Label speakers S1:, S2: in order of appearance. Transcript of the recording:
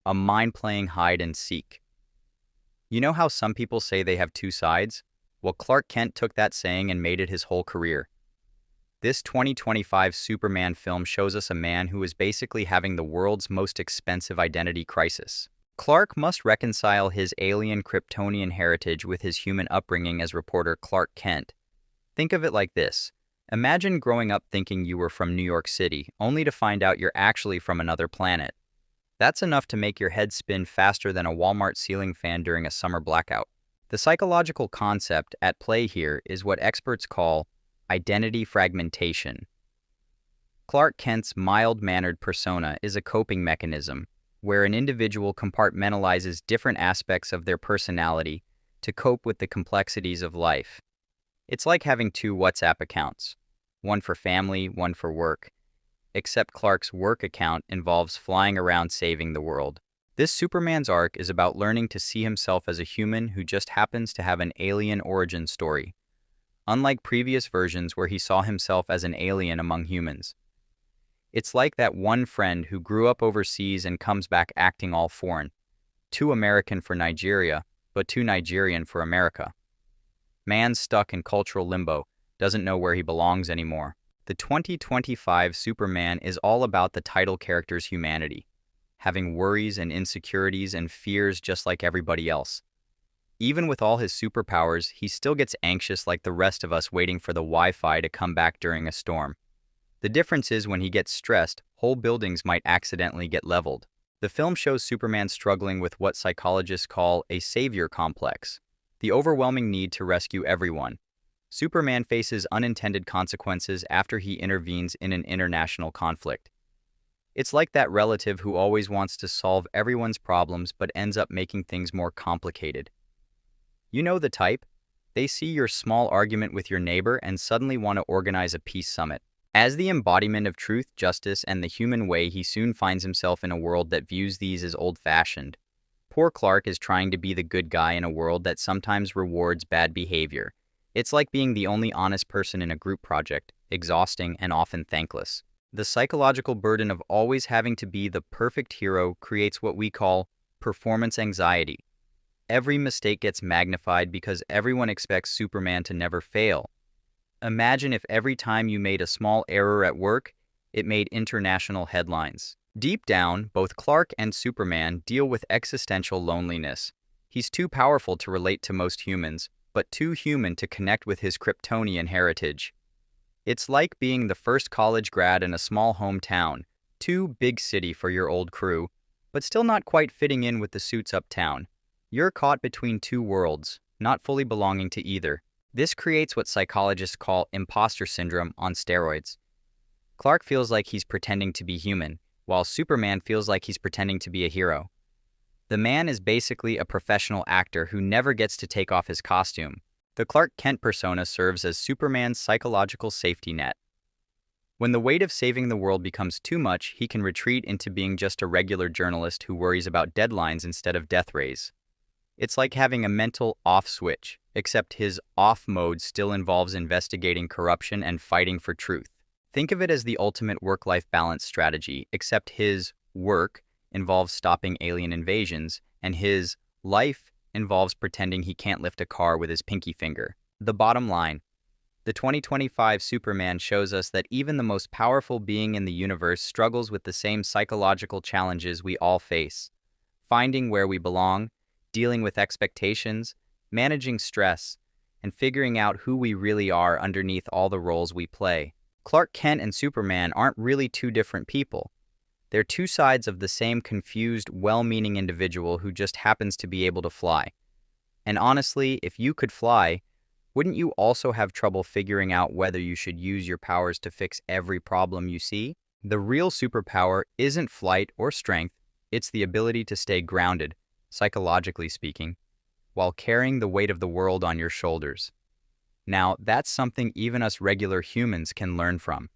S1: a mind-playing hide and seek. You know how some people say they have two sides? Well, Clark Kent took that saying and made it his whole career. This 2025 Superman film shows us a man who is basically having the world's most expensive identity crisis. Clark must reconcile his alien Kryptonian heritage with his human upbringing as reporter Clark Kent. Think of it like this. Imagine growing up thinking you were from New York City, only to find out you're actually from another planet. That's enough to make your head spin faster than a Walmart ceiling fan during a summer blackout. The psychological concept at play here is what experts call identity fragmentation. Clark Kent's mild-mannered persona is a coping mechanism where an individual compartmentalizes different aspects of their personality to cope with the complexities of life. It's like having two WhatsApp accounts, one for family, one for work, except Clark's work account involves flying around saving the world. This Superman's arc is about learning to see himself as a human who just happens to have an alien origin story, unlike previous versions where he saw himself as an alien among humans. It's like that one friend who grew up overseas and comes back acting all foreign, too American for Nigeria, but too Nigerian for America. Man stuck in cultural limbo, doesn't know where he belongs anymore. The 2025 Superman is all about the title character's humanity, having worries and insecurities and fears just like everybody else. Even with all his superpowers, he still gets anxious like the rest of us waiting for the Wi-Fi to come back during a storm. The difference is when he gets stressed, whole buildings might accidentally get leveled. The film shows Superman struggling with what psychologists call a savior complex, the overwhelming need to rescue everyone. Superman faces unintended consequences after he intervenes in an international conflict. It's like that relative who always wants to solve everyone's problems but ends up making things more complicated. You know the type. They see your small argument with your neighbor and suddenly want to organize a peace summit. As the embodiment of truth, justice, and the human way, he soon finds himself in a world that views these as old-fashioned. Poor Clark is trying to be the good guy in a world that sometimes rewards bad behavior. It's like being the only honest person in a group project, exhausting and often thankless. The psychological burden of always having to be the perfect hero creates what we call performance anxiety. Every mistake gets magnified because everyone expects Superman to never fail. Imagine if every time you made a small error at work, it made international headlines. Deep down, both Clark and Superman deal with existential loneliness. He's too powerful to relate to most humans, but too human to connect with his Kryptonian heritage. It's like being the first college grad in a small hometown, too big city for your old crew, but still not quite fitting in with the suits uptown. You're caught between two worlds, not fully belonging to either. This creates what psychologists call imposter syndrome on steroids. Clark feels like he's pretending to be human, while Superman feels like he's pretending to be a hero. The man is basically a professional actor who never gets to take off his costume. The Clark Kent persona serves as Superman's psychological safety net. When the weight of saving the world becomes too much, he can retreat into being just a regular journalist who worries about deadlines instead of death rays. It's like having a mental off switch, except his off mode still involves investigating corruption and fighting for truth. Think of it as the ultimate work-life balance strategy, except his work involves stopping alien invasions, and his life involves pretending he can't lift a car with his pinky finger. The bottom line, the 2025 Superman shows us that even the most powerful being in the universe struggles with the same psychological challenges we all face. Finding where we belong, dealing with expectations, managing stress, and figuring out who we really are underneath all the roles we play. Clark Kent and Superman aren't really two different people. They're two sides of the same confused, well-meaning individual who just happens to be able to fly. And honestly, if you could fly, wouldn't you also have trouble figuring out whether you should use your powers to fix every problem you see? The real superpower isn't flight or strength, it's the ability to stay grounded, psychologically speaking, while carrying the weight of the world on your shoulders. Now, that's something even us regular humans can learn from.